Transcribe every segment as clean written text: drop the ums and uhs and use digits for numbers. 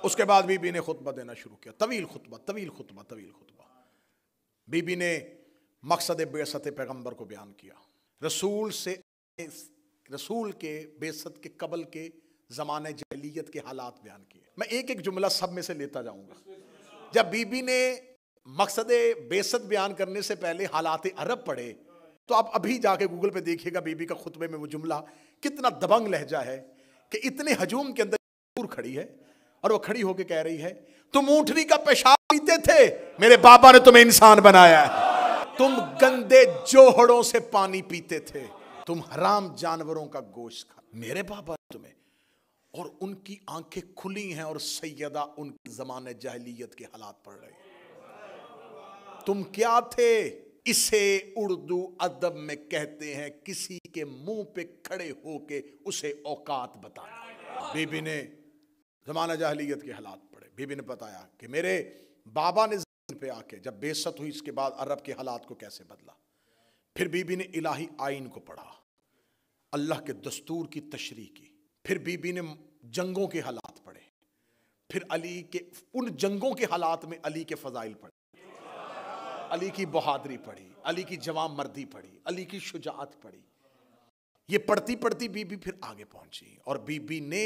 اس کے بعد be be نے خطبہ دینا شروع کیا، طویل خطبہ. بی بی نے مقصد بعثت پیغمبر کو بیان کیا، رسول کے بعثت کے قبل کے زمانہ جاہلیت کے حالات بیان کیے. میں ایک جملہ سب میں سے لیتا جاؤں گا. جب بی بی نے مقصد بعثت بیان کرنے سے پہلے حالات عرب پڑھے تو آپ ابھی جا کے گوگل پہ دیکھیے گا بی بی کا خطبے میں وہ جملہ کتنا دبنگ لہجہ ہے کہ اتنے ہجوم کے اندر کھڑی ہے اور وہ کھڑی ہو کے کہہ رہی ہے تم اونٹنی کا پیشاب پیتے تھے، میرے بابا نے تمہیں انسان بنایا ہے. تم گندے جوہڑوں سے پانی پیتے تھے، تم حرام جانوروں کا گوشت کھا، میرے بابا نے تمہیں. اور ان کی آنکھیں کھلی ہیں اور سیدہ ان کے زمانہ جاہلیت کے حالات پڑھ رہے ہیں. تم کیا تھے؟ اسے اردو ادب میں کہتے ہیں کسی کے منہ پہ کھڑے ہو کے اسے اوقات بتانا. بی بی نے زمانہ جاہلیت کے حالات پڑھے. بی بی نے بتایا کہ میرے بابا نے زمین پہ آ کے جب بعثت ہوئی اس کے بعد عرب کے حالات کو کیسے بدلا. پھر بی بی نے الہی آئین کو پڑھا، اللہ کے دستور کی تشریح کی. پھر بی بی نے جنگوں کے حالات پڑھے، پھر علی کے ان جنگوں کے حالات میں علی کے فضائل پڑھے، علی کی بہادری پڑھی، علی کی جوان مردی پڑھی، علی کی شجاعت پڑھی. یہ پڑھتی پڑھتی بی بی پھر آگے پہنچی اور بی بی نے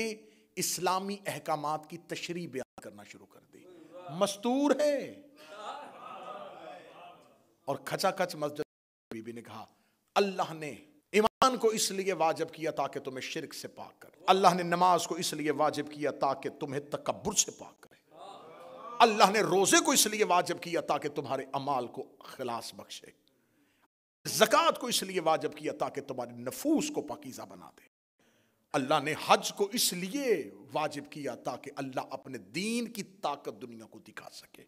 اسلامی احکامات کی تشریح بیان کرنا شروع کر دی. مستور ہے اور کھچا کھچ مسجد. بی بی نے کہا اللہ نے ایمان کو اس لیے واجب کیا تاکہ تمہیں شرک سے پاک کرے، اللہ نے نماز کو اس لیے واجب کیا تاکہ تمہیں تکبر سے پاک کرے، اللہ نے روزے کو اس لیے واجب کیا تاکہ تمہارے اعمال کو خلاص بخشے، زکوٰۃ کو اس لیے واجب کیا تاکہ تمہارے نفوس کو پاکیزہ بنا دے، اللہ نے حج کو اس لیے واجب کیا تاکہ اللہ اپنے دین کی طاقت دنیا کو دکھا سکے،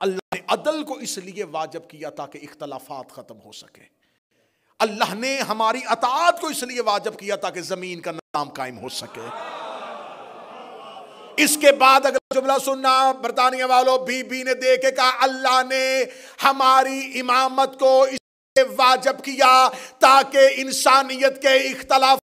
اللہ نے عدل کو اس لیے واجب کیا تاکہ اختلافات ختم ہو سکے، اللہ نے ہماری اطاعت کو اس لیے واجب کیا تاکہ زمین کا نظام قائم ہو سکے. اس کے بعد اگر جملہ سننا برطانیہ والوں، بی بی نے دیکھ کے کہا اللہ نے ہماری امامت کو اس لیے واجب کیا تاکہ انسانیت کے اختلاف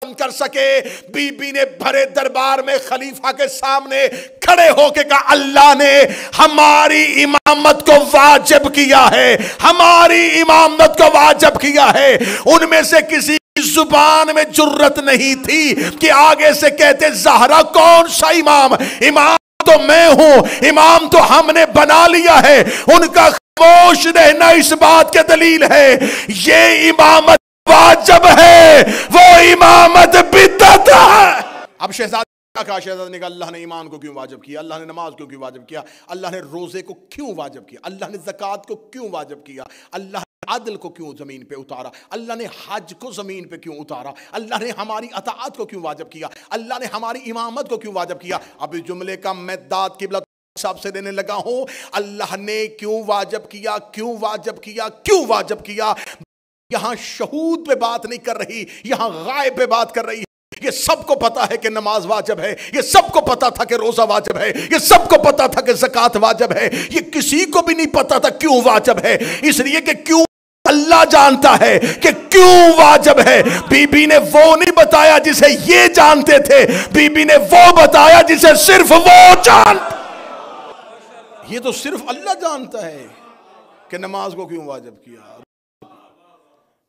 کر سکے. بی بی نے بھرے دربار میں خلیفہ کے سامنے کھڑے ہو کے کہا اللہ نے ہماری امامت کو واجب کیا ہے، ہماری امامت کو واجب کیا ہے. ان میں سے کسی زبان میں جرت نہیں تھی کہ آگے سے کہتے زہرا کون سا امام، امام تو میں ہوں، امام تو ہم نے بنا لیا ہے. ان کا خاموش رہنا اس بات کے دلیل ہے یہ امامت واجب ہے، وہ امامت بدعت ہے. اب شہزادہ کہا، شہزادہ نے کہا اللہ نے ایمان کو کیوں واجب کیا، اللہ نے نماز کو کیوں واجب کیا، اللہ نے روزے کو کیوں واجب کیا، اللہ نے زکوٰۃ کو کیوں واجب کیا، اللہ نے عدل کو کیوں زمین پہ اتارا، اللہ نے حج کو زمین پہ کیوں اتارا، اللہ نے ہماری اطاعت کو کیوں واجب کیا، اللہ نے ہماری امامت کو کیوں واجب کیا. اب اس جملے کا میں داد قبلہ صاحب سے دینے لگا ہوں. اللہ نے کیوں واجب کیا، کیوں واجب کیا، کیوں واجب کیا. یہاں شہود پہ بات نہیں کر رہی، یہاں غائب پہ بات کر رہی ہے. یہ سب کو پتا ہے کہ نماز واجب ہے، یہ سب کو پتا تھا کہ روزہ واجب ہے، یہ سب کو پتا تھا کہ زکوٰۃ واجب ہے. یہ کسی کو بھی نہیں پتا تھا کیوں واجب ہے، اس لیے کہ کیوں اللہ جانتا ہے کہ کیوں واجب ہے. بی بی نے وہ نہیں بتایا جسے یہ جانتے تھے، بی بی نے وہ بتایا جسے صرف وہ جانتا. یہ تو صرف اللہ جانتا ہے کہ نماز کو کیوں واجب کیا.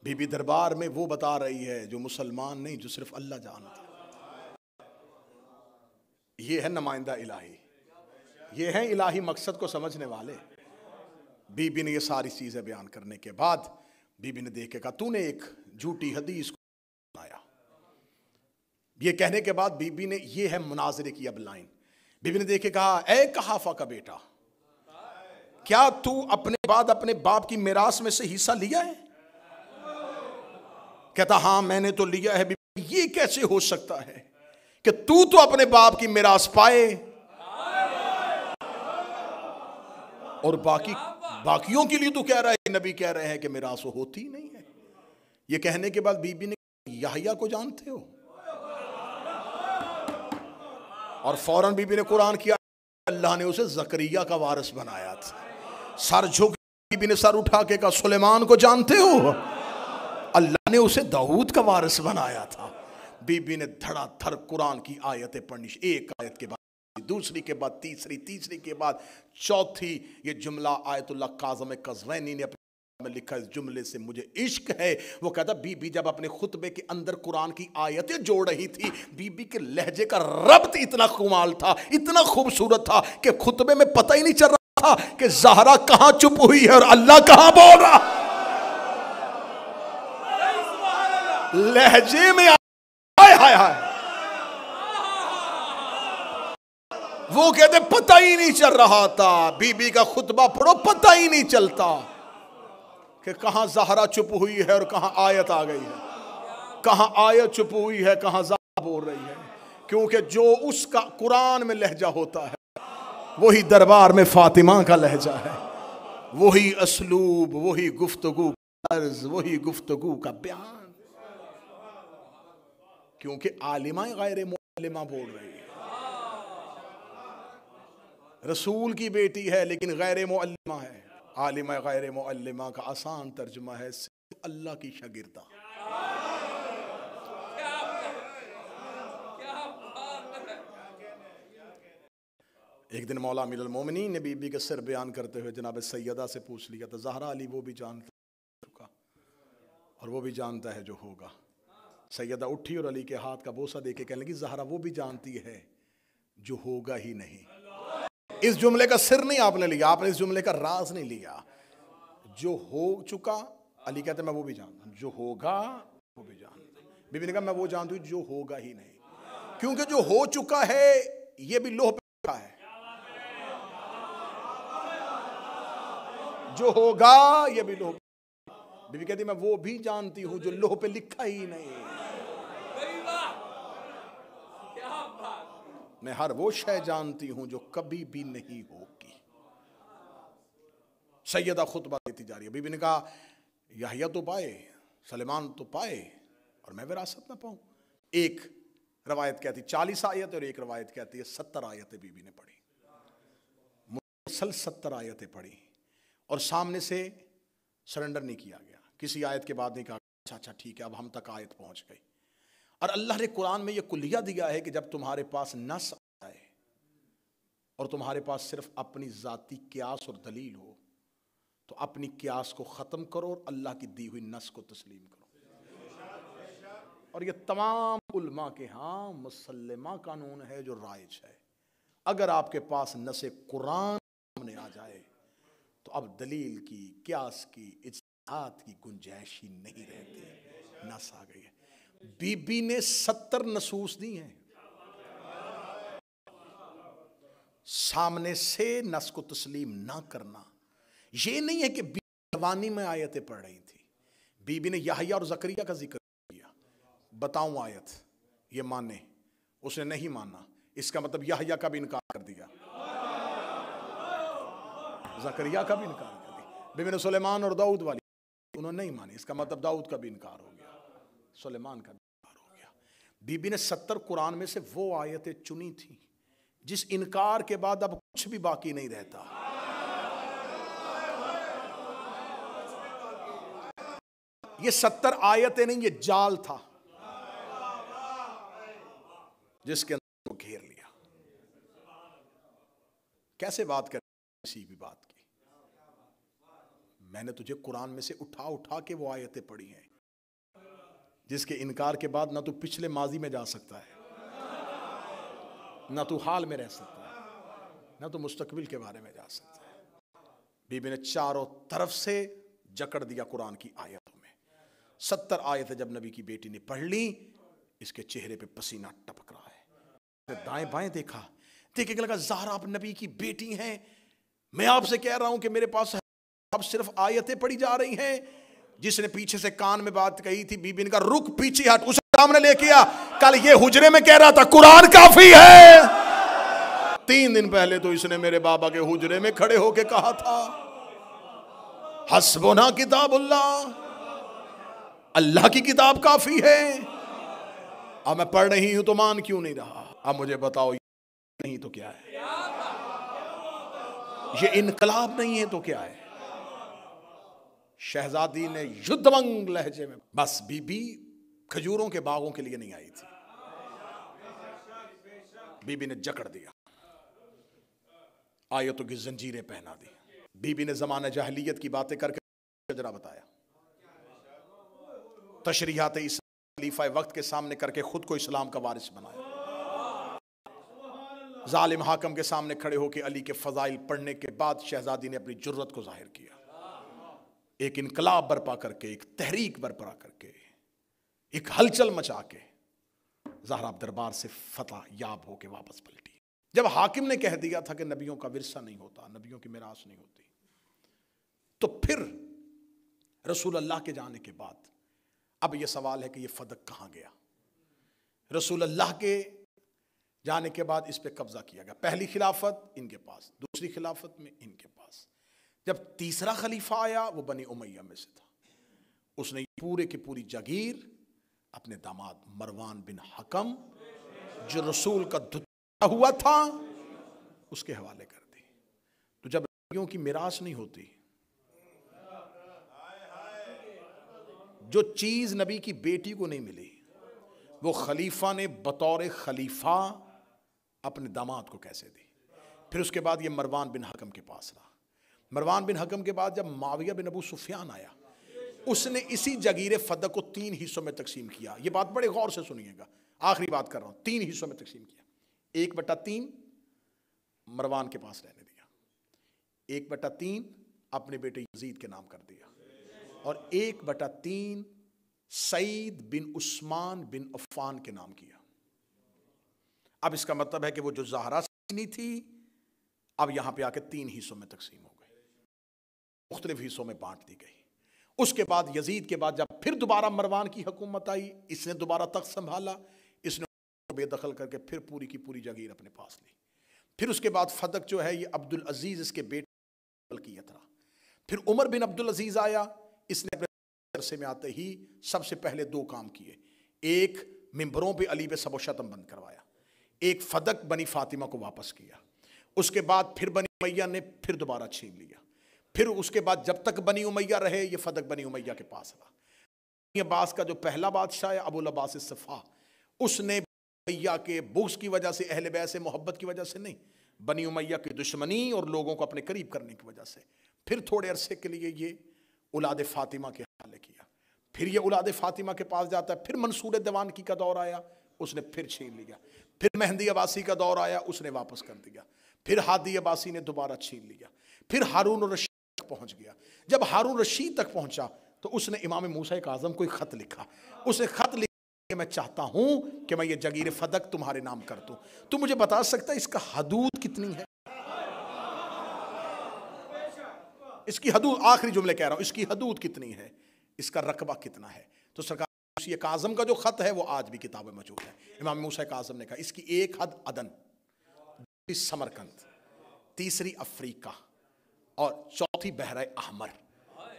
بی بی دربار میں وہ بتا رہی ہے جو مسلمان نہیں، جو صرف اللہ جانتا ہے. یہ ہے نمائندہ الہی، یہ ہے الہی مقصد کو سمجھنے والے. بی بی نے یہ ساری چیزیں بیان کرنے کے بعد بی بی نے دیکھ کے کہا تو نے ایک جھوٹی حدیث کو بنایا. یہ کہنے کے بعد بی بی نے، یہ ہے مناظرے کی اب لائن، بی بی نے دیکھ کے کہا اے قحافہ کا بیٹا، کیا تو اپنے بعد اپنے باپ کی میراث میں سے حصہ لیا ہے؟ کہتا ہاں میں نے تو لیا ہے. بی بی یہ کیسے ہو سکتا ہے کہ تو اپنے باپ کی میراث پائے اور باقیوں کے لیے تو کہہ رہا ہے، نبی کہہ رہے ہیں کہ میراث ہوتی نہیں ہے. یہ کہنے کے بعد بی بی نے یحییٰ کو جانتے ہو؟ اور فوراً بی بی نے قرآن کیا، اللہ نے اسے زکریا کا وارث بنایا تھا. سر جھک بی بی نے سر اٹھا کے کہا سلیمان کو جانتے ہو؟ اللہ نے اسے داؤد کا وارث بنایا تھا. بی بی نے دھڑا دھڑ قرآن کی آیتیں پڑھنی، ایک آیت کے بعد دوسری کے بعد تیسری، تیسری کے بعد چوتھی. یہ جملہ آیت اللہ کاظم قزوینی نے اپنے میں لکھا. اس جملے سے مجھے عشق ہے. وہ کہتا بی بی جب اپنے خطبے کے اندر قرآن کی آیتیں جوڑ رہی تھی، بی بی کے لہجے کا ربط اتنا کمال تھا، اتنا خوبصورت تھا کہ خطبے میں پتہ ہی نہیں چل رہا تھا کہ زہرا کہاں چپ ہوئی ہے اور اللہ کہاں بول رہا. لہجے میں ہائے ہائے ہائے، وہ کہتے پتہ ہی نہیں چل رہا تھا. بی بی کا خطبہ پڑھو، پتہ ہی نہیں چلتا کہ کہاں زہرا چپ ہوئی ہے اور کہاں آیت آ گئی ہے، کہاں آیت چپ ہوئی ہے، کہاں زہرا بول رہی ہے. کیونکہ جو اس کا قرآن میں لہجہ ہوتا ہے وہی دربار میں فاطمہ کا لہجہ ہے، وہی اسلوب، وہی گفتگو کا طرز، وہی گفتگو کا بیان. کیونکہ عالمہ غیر معلمہ بول رہی ہے، رسول کی بیٹی ہے لیکن غیر معلمہ ہے. عالمہ غیر معلمہ کا آسان ترجمہ ہے صرف اللہ کی شاگردہ. ایک دن مولا امیر المومنین نے بی بی کے سر بیان کرتے ہوئے جناب سیدہ سے پوچھ لیا تھا، زہرا علی وہ بھی جانتا اور وہ بھی جانتا ہے جو ہوگا. سیدہ اٹھی اور علی کے ہاتھ کا بوسہ دے کے کہنے لگی زہرا وہ بھی جانتی ہے جو ہوگا ہی نہیں. اس جملے کا سر نہیں آپ نے لیا، آپ نے اس جملے کا راز نہیں لیا. جو ہو چکا، علی کہتے میں وہ بھی جانتا ہوں، جو ہوگا وہ بھی جانتا ہوں. بی بی نے کہا میں وہ جانتی ہوں جو ہوگا ہی نہیں، کیونکہ جو ہو چکا ہے یہ بھی لوح پہ لکھا ہے، جو ہوگا یہ بھی لوح پہ. بی بی کہتی میں وہ بھی جانتی ہوں جو لوح پہ لکھا ہی نہیں. میں ہر وہ شے جانتی ہوں جو کبھی بھی نہیں ہوگی. سیدہ خطبہ دیتی جا رہی ہے. بی بی نے کہا یحییٰ تو پائے، سلیمان تو پائے اور میں وراثت نہ پاؤں. ایک روایت کہتی 40 آیت اور ایک روایت کہتی ہے 70 آیتیں بی بی نے پڑھی، مسلسل 70 آیتیں پڑھی اور سامنے سے سرنڈر نہیں کیا گیا. کسی آیت کے بعد نہیں کہا اچھا ٹھیک ہے اب ہم تک آیت پہنچ گئی. اور اللہ نے قرآن میں یہ کلیہ دیا ہے کہ جب تمہارے پاس نص آئے اور تمہارے پاس صرف اپنی ذاتی قیاس اور دلیل ہو تو اپنی قیاس کو ختم کرو اور اللہ کی دی ہوئی نص کو تسلیم کرو. اور یہ تمام علماء کے ہاں مسلمہ قانون ہے جو رائج ہے. اگر آپ کے پاس نص قرآن سامنے آ جائے تو اب دلیل کی، قیاس کی، اجتہاد کی گنجائش ہی نہیں رہتی، نص آ گئی ہے. بی بی نے 70 نصوص دی ہیں. سامنے سے نص کو تسلیم نہ کرنا یہ نہیں ہے کہ بی بی جوانی میں آیتیں پڑھ رہی تھی. بی بی نے یحییٰ اور زکریا کا ذکر کیا، بتاؤں آیت، یہ مانے، اس نے نہیں مانا، اس کا مطلب یحییٰ کا بھی انکار کر دیا، زکریا کا بھی انکار کر دیا. بی بی نے سلیمان اور داؤد والی انہوں نے نہیں مانی، اس کا مطلب داؤد کا بھی انکار ہو گیا، سلیمان کا بھی انکار ہو گیا. بی بی نے 70 قرآن میں سے وہ آیتیں چنی تھیں جس انکار کے بعد اب کچھ بھی باقی نہیں رہتا. یہ 70 آیتیں نہیں، یہ جال تھا جس کے اندر وہ گھیر لیا. کیسے بات کریں کسی بھی بات کی؟ میں نے تجھے قرآن میں سے اٹھا کے وہ آیتیں پڑھی ہیں جس کے انکار کے بعد نہ تو پچھلے ماضی میں جا سکتا ہے، نہ تو حال میں رہ سکتا ہے، نہ تو مستقبل کے بارے میں جا سکتا ہے. بی بی نے چاروں طرف سے جکڑ دیا قرآن کی آیتوں میں. 70 آیتیں جب نبی کی بیٹی نے پڑھ لی، اس کے چہرے پہ پسینہ ٹپک رہا ہے. دائیں بائیں دیکھا، دیکھے کہ لگا زہرا آپ نبی کی بیٹی ہیں. میں آپ سے کہہ رہا ہوں کہ میرے پاس اب صرف آیتیں پڑھی جا رہی ہیں. جس نے پیچھے سے کان میں بات کہی تھی، بی بی نے کہا رک پیچھے ہٹ، اسے سامنے لے کے آ. کل یہ حجرے میں کہہ رہا تھا قرآن کافی ہے، 3 دن پہلے تو اس نے میرے بابا کے حجرے میں کھڑے ہو کے کہا تھا حسبنا کتاب اللہ، اللہ کی کتاب کافی ہے. اب میں پڑھ رہی ہوں تو مان کیوں نہیں رہا؟ اب مجھے بتاؤ نہیں تو کیا ہے؟ یہ انقلاب نہیں ہے تو کیا ہے؟ شہزادی نے یدھونگ لہجے میں، بس بی بی کھجوروں کے باغوں کے لیے نہیں آئی تھی. بی بی نے جکڑ دیا. آیتوں کی زنجیریں پہنا دی. بی بی نے زمانہ جاہلیت کی باتیں کر کے شجرہ بتایا. تشریحات اسلام خلیفہ وقت کے سامنے کر کے خود کو اسلام کا وارث بنایا. ظالم حاکم کے سامنے کھڑے ہو کے علی کے فضائل پڑھنے کے بعد شہزادی نے اپنی جرت کو ظاہر کیا. ایک انقلاب برپا کر کے، ایک تحریک برپا کر کے، ایک ہلچل مچا کے زہرا دربار سے فتح یاب ہو کے واپس پلٹی. جب حاکم نے کہہ دیا تھا کہ نبیوں کا ورثہ نہیں ہوتا، نبیوں کی میراث نہیں ہوتی، تو پھر رسول اللہ کے جانے کے بعد اب یہ سوال ہے کہ یہ فدق کہاں گیا؟ رسول اللہ کے جانے کے بعد اس پہ قبضہ کیا گیا. پہلی خلافت ان کے پاس، دوسری خلافت میں ان کے پاس. جب تیسرا خلیفہ آیا وہ بنی امیہ میں سے تھا. اس نے پورے کی پوری جاگیر اپنے داماد مروان بن حکم جو رسول کا دھتا ہوا تھا اس کے حوالے کر دی. تو جب نبیوں کی میراث نہیں ہوتی، جو چیز نبی کی بیٹی کو نہیں ملی وہ خلیفہ نے بطور خلیفہ اپنے داماد کو کیسے دی؟ پھر اس کے بعد یہ مروان بن حکم کے پاس رہا. مروان بن حکم کے بعد جب معاویہ بن ابو سفیان آیا، اس نے اسی جگیر فدق کو 3 حصوں میں تقسیم کیا. یہ بات بڑے غور سے سنیے گا، آخری بات کر رہا ہوں. 3 حصوں میں تقسیم کیا. 1/3 مروان کے پاس رہنے دیا، 1/3 اپنے بیٹے یزید کے نام کر دیا، اور 1/3 سعید بن عثمان بن عفان کے نام کیا. اب اس کا مطلب ہے کہ وہ جو زہرا سینی تھی اب یہاں پہ آ کے 3 حصوں میں تقسیم ہو گئی، مختلف حصوں میں بانٹ دی گئی. اس کے بعد یزید کے بعد جب پھر دوبارہ مروان کی حکومت آئی، اس نے دوبارہ تخت سنبھالا، اس نے بے دخل کر کے پھر پوری کی پوری جاگیر اپنے پاس لی. پھر اس کے بعد فدق جو ہے یہ عبدالعزیز اس کے بیٹے ملکیت رہا. پھر عمر بن عبدالعزیز آیا، اس نے اپنے عرصے میں آتے ہی سب سے پہلے 2 کام کیے. ایک، ممبروں پہ علی پہ سب و شتم بند کروایا. ایک، فدق بنی فاطمہ کو واپس کیا. اس کے بعد پھر بنی امیہ نے پھر دوبارہ چھین لیا. پھر اس کے بعد جب تک بنی امیہ رہے یہ فدق بنی امیہ کے پاس رہا. بنی عباس کا جو پہلا بادشاہ ہے ابو العباس الصفا، اس نے بنی امیہ کے بغض کی وجہ سے، اہل بیت سے محبت کی وجہ سے نہیں، بنی امیہ کی دشمنی اور لوگوں کو اپنے قریب کرنے کی وجہ سے پھر تھوڑے عرصے کے لیے یہ اولاد فاطمہ کے حوالے کیا. پھر یہ اولاد فاطمہ کے پاس جاتا ہے. پھر منصور دیوانگی کا دور آیا، اس نے پھر چھین لیا. پھر مہدی عباسی کا دور آیا، اس نے واپس کر دیا. پھر ہادی عباسی نے دوبارہ چھین لیا. پھر ہارون الرشید تک پہنچ گیا. جب ہارون رشید تک پہنچا تو اس نے امام موسیٰ کاظم کو ایک خط لکھا. اس نے خط لکھا کہ میں چاہتا ہوں کہ میں یہ جگیر فدق تمہارے نام کر دوں. تو مجھے بتا سکتا ہے اس کا حدود کتنی ہے؟ اس کی حدود، آخری جملے کہہ رہا ہوں، اس کی حدود کتنی ہے، اس کا رقبہ کتنا ہے؟ تو سرکار موسیٰ کاظم کا جو خط ہے وہ آج بھی کتاب میں موجود ہے. امام موسیٰ کاظم نے کہا اس کی 1 حد عدن، دوسری سمرقند، تیسری افریقہ اور چوتھی بحر احمر.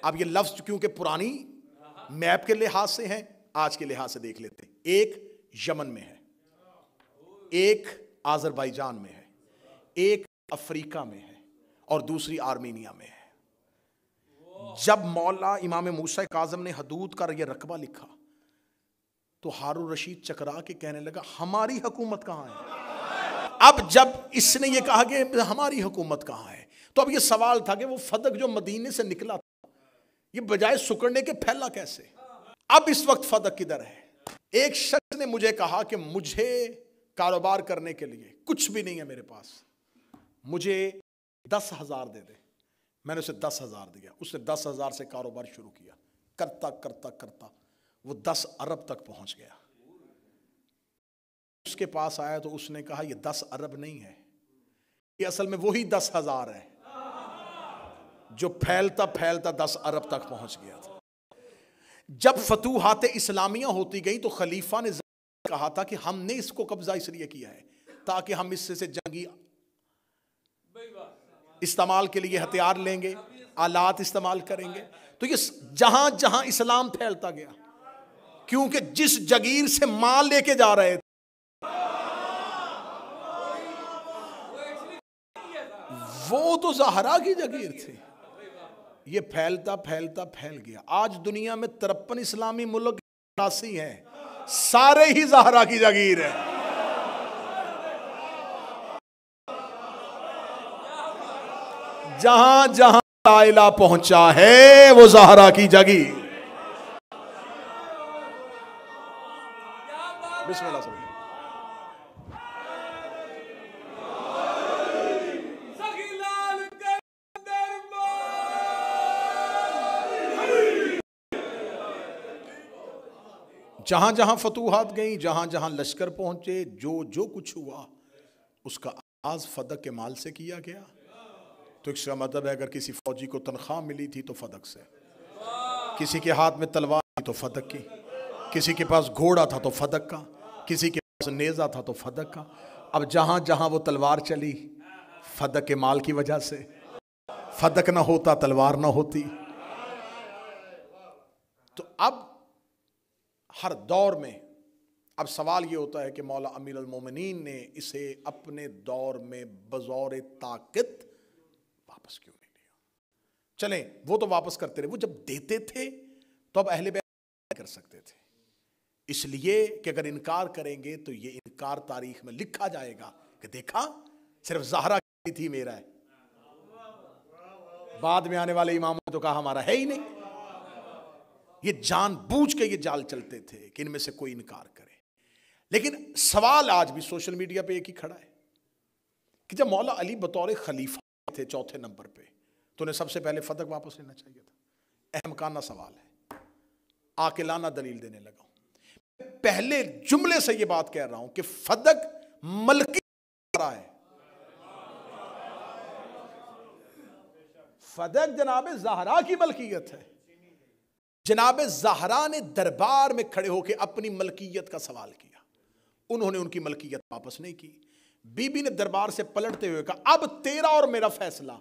اب یہ لفظ کیونکہ پرانی میپ کے لحاظ سے ہیں، آج کے لحاظ سے دیکھ لیتے ہیں. ایک یمن میں ہے، ایک آذربائیجان میں ہے، ایک افریقہ میں ہے اور دوسری آرمینیا میں ہے. جب مولا امام موسیٰ کاظم نے حدود کا یہ رقبہ لکھا تو ہارون رشید چکرا کے کہنے لگا ہماری حکومت کہاں ہے؟ اب جب اس نے یہ کہا کہ ہماری حکومت کہاں ہے تو اب یہ سوال تھا کہ وہ فدق جو مدینے سے نکلا تھا یہ بجائے سکڑنے کے پھیلا کیسے؟ اب اس وقت فدق کدھر ہے؟ ایک شخص نے مجھے کہا کہ مجھے کاروبار کرنے کے لیے کچھ بھی نہیں ہے میرے پاس، مجھے 10,000 دے دے. میں نے اسے 10,000 دیا. اس نے 10,000 سے کاروبار شروع کیا. کرتا کرتا کرتا وہ 10 ارب تک پہنچ گیا. اس کے پاس آیا تو اس نے کہا یہ 10 ارب نہیں ہے، یہ اصل میں وہی 10,000 ہے جو پھیلتا پھیلتا 10 ارب تک پہنچ گیا تھا. جب فتوحات اسلامیہ ہوتی گئی تو خلیفہ نے کہا تھا کہ ہم نے اس کو قبضہ اس لیے کیا ہے تاکہ ہم اس سے جنگی استعمال کے لیے ہتھیار لیں گے، آلات استعمال کریں گے. تو یہ جہاں جہاں اسلام پھیلتا گیا، کیونکہ جس جگیر سے مال لے کے جا رہے تھے وہ تو زہرا کی جگیر تھی، یہ پھیلتا پھیلتا پھیل گیا. آج دنیا میں 53 اسلامی ملک 83 ہیں، سارے ہی زہرا کی جگیر ہیں. جہاں جہاں لا الہ پہنچا ہے وہ زہرا کی جگہ. بسم اللہ سب. جہاں جہاں فتوحات گئیں، جہاں جہاں لشکر پہنچے، جو کچھ ہوا اس کا آغاز فدق کے مال سے کیا گیا. تو اس کا مطلب ہے اگر کسی فوجی کو تنخواہ ملی تھی تو فدق سے، کسی کے ہاتھ میں تلوار تھی تو فدق کی، کسی کے پاس گھوڑا تھا تو فدق کا، کسی کے پاس نیزہ تھا تو فدق کا. اب جہاں جہاں وہ تلوار چلی فدق کے مال کی وجہ سے، فدق نہ ہوتا تلوار نہ ہوتی. تو اب ہر دور میں اب سوال یہ ہوتا ہے کہ مولا امیر المومنین نے اسے اپنے دور میں بزور طاقت واپس کیوں نہیں لیا؟ چلیں وہ تو واپس کرتے رہے، وہ جب دیتے تھے تو اب اہل بیت کر سکتے تھے، اس لیے کہ اگر انکار کریں گے تو یہ انکار تاریخ میں لکھا جائے گا کہ دیکھا صرف زہرا کی تھی میرا ہے، بعد میں آنے والے اماموں نے تو کہا ہمارا ہے ہی نہیں. یہ جان بوجھ کے یہ جال چلتے تھے کہ ان میں سے کوئی انکار کرے. لیکن سوال آج بھی سوشل میڈیا پہ ایک ہی کھڑا ہے کہ جب مولا علی بطور خلیفہ تھے چوتھے نمبر پہ تو انہیں سب سے پہلے فدق واپس لینا چاہیے تھا. احمقانہ سوال ہے، عاقلانہ دلیل دینے لگا ہوں. پہلے جملے سے یہ بات کہہ رہا ہوں کہ فدق ملکی رہا ہے. فدق جناب زہرا کی ملکیت ہے. جناب زہرا نے دربار میں کھڑے ہو کے اپنی ملکیت کا سوال کیا، انہوں نے ان کی ملکیت واپس نہیں کی. بی بی نے دربار سے پلٹتے ہوئے کہا اب تیرا اور میرا فیصلہ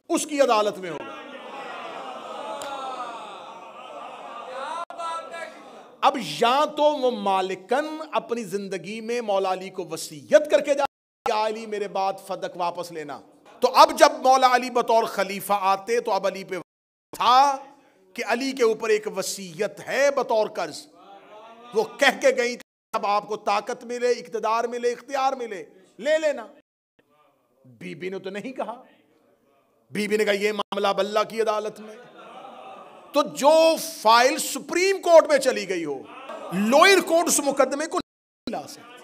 اس کی عدالت میں ہوگا. اب یا تو وہ مالکن اپنی زندگی میں مولا علی کو وصیت کر کے جا یا علی میرے بعد فدق واپس لینا. تو اب جب مولا علی بطور خلیفہ آتے تو اب علی پہ تھا کہ علی کے اوپر ایک وصیت ہے بطور قرض. وہ کہہ کے گئی تھی اب آپ کو طاقت ملے، اقتدار ملے، اختیار ملے، لے لینا. بی بی نے تو نہیں کہا، بی بی نے کہا یہ معاملہ اب اللہ کی عدالت میں. تو جو فائل سپریم کورٹ میں چلی گئی ہو، لوئر کورٹ اس مقدمے کو نہیں لا سکتی.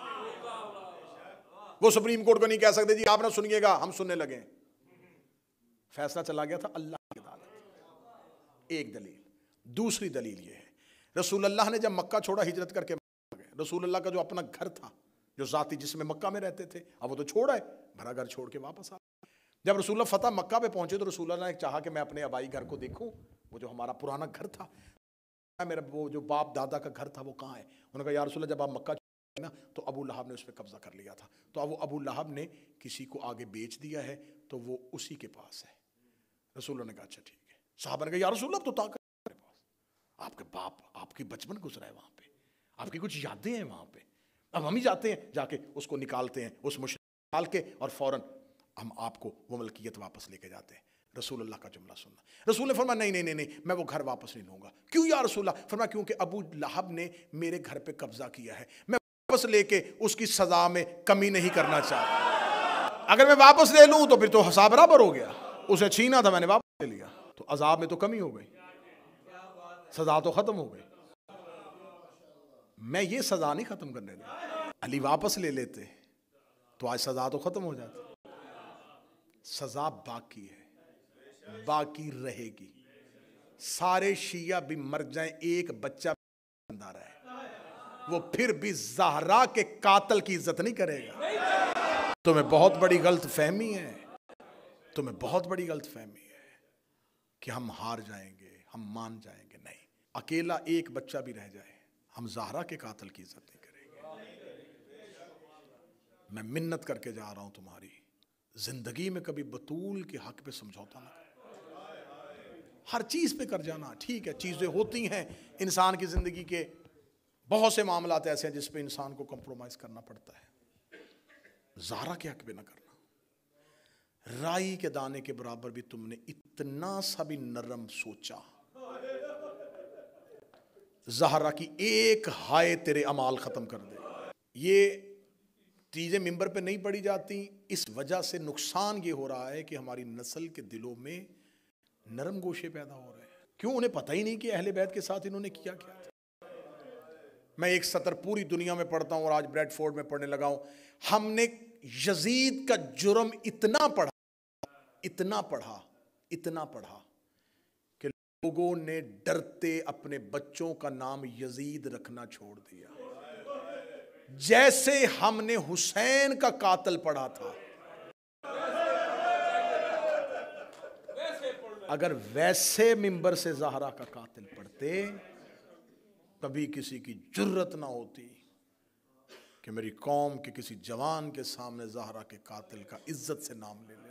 وہ سپریم کورٹ کو نہیں کہہ سکتے جی آپ نہ سنیے گا ہم سننے لگے. فیصلہ چلا گیا تھا اللہ کی عدالت. ایک دلیل. دوسری دلیل یہ ہے رسول اللہ نے جب مکہ چھوڑا ہجرت کر کے گئے، رسول اللہ کا جو اپنا گھر تھا جو ذاتی جس میں مکہ میں رہتے تھے اب وہ تو چھوڑا ہے، بھرا گھر چھوڑ کے واپس آ. جب رسول اللہ فتح مکہ پہ پہنچے تو رسول اللہ نے چاہا کہ میں اپنے آبائی گھر کو دیکھوں، وہ جو ہمارا پرانا گھر تھا، میرا وہ جو باپ دادا کا گھر تھا وہ کہاں ہے. انہوں نے کہا یا رسول اللہ جب آپ مکہ چھوڑے نا تو ابو لہب نے اس پہ قبضہ کر لیا تھا، تو اب وہ ابو لہب نے کسی کو آگے بیچ دیا ہے تو وہ اسی کے پاس ہے. رسول اللہ نے کہا اچھا ٹھیک ہے. صحابہ نے کہا یا رسول اللہ تو طاقت آپ کے باپ آپ کی بچپن گزرا ہے وہاں پہ، آپ کی کچھ یادیں ہیں وہاں پہ، اب ہم ہی جاتے ہیں جا کے اس کو نکالتے ہیں اس مشرک نکال کے اور فوراً ہم آپ کو وہ ملکیت واپس لے کے جاتے ہیں. رسول اللہ کا جملہ سننا. رسول نے فرمایا نہیں میں وہ گھر واپس نہیں لوں گا. کیوں یا رسول اللہ؟ فرمایا کیونکہ ابو لہب نے میرے گھر پہ قبضہ کیا ہے، میں واپس لے کے اس کی سزا میں کمی نہیں کرنا چاہتا. اگر میں واپس لے لوں تو پھر تو حساب برابر ہو گیا، اسے چھینا تھا میں نے واپس لے لیا تو عذاب میں تو کمی ہو گئی، سزا تو ختم ہو گئی. میں یہ سزا نہیں ختم کرنے دیا. علی واپس لے لیتے تو آج سزا تو ختم ہو جاتی. سزا باقی ہے، باقی رہے گی. سارے شیعہ بھی مر جائیں ایک بچہ زندہ رہے وہ پھر بھی زہرا کے قاتل کی عزت نہیں کرے گا. تمہیں بہت بڑی غلط فہمی ہے، تمہیں بہت بڑی غلط فہمی ہے کہ ہم ہار جائیں گے، ہم مان جائیں گے. نہیں، اکیلا ایک بچہ بھی رہ جائے ہم زہرا کے قاتل کی عزت نہیں کریں گے. میں منت کر کے جا رہا ہوں تمہاری زندگی میں کبھی بطول کے حق پہ سمجھوتا نہ کرو. ہر چیز پہ کر جانا ٹھیک ہے، چیزیں ہوتی ہیں انسان کی زندگی کے بہت سے معاملات ایسے ہیں جس پہ انسان کو کمپرومائز کرنا پڑتا ہے. زہرا کے حق پہ نہ کرنا. رائی کے دانے کے برابر بھی تم نے اتنا سا بھی نرم سوچا، زہرا کی ایک ہائے تیرے اعمال ختم کر دے. یہ چیزیں ممبر پہ نہیں پڑھی جاتی، اس وجہ سے نقصان یہ ہو رہا ہے کہ ہماری نسل کے دلوں میں نرم گوشے پیدا ہو رہے ہیں. کیوں؟ انہیں پتہ ہی نہیں کہ اہل بیت کے ساتھ انہوں نے کیا کیا تھا. میں ایک سطر پوری دنیا میں پڑھتا ہوں اور آج بریڈ فورڈ میں پڑھنے لگا ہوں. ہم نے یزید کا جرم اتنا پڑھا کہ لوگوں نے ڈرتے اپنے بچوں کا نام یزید رکھنا چھوڑ دیا. جیسے ہم نے حسین کا قاتل پڑھا تھا، اگر ویسے ممبر سے زہرا کا قاتل پڑھتے، کبھی کسی کی جرت نہ ہوتی کہ میری قوم کے کسی جوان کے سامنے زہرا کے قاتل کا عزت سے نام لے لے.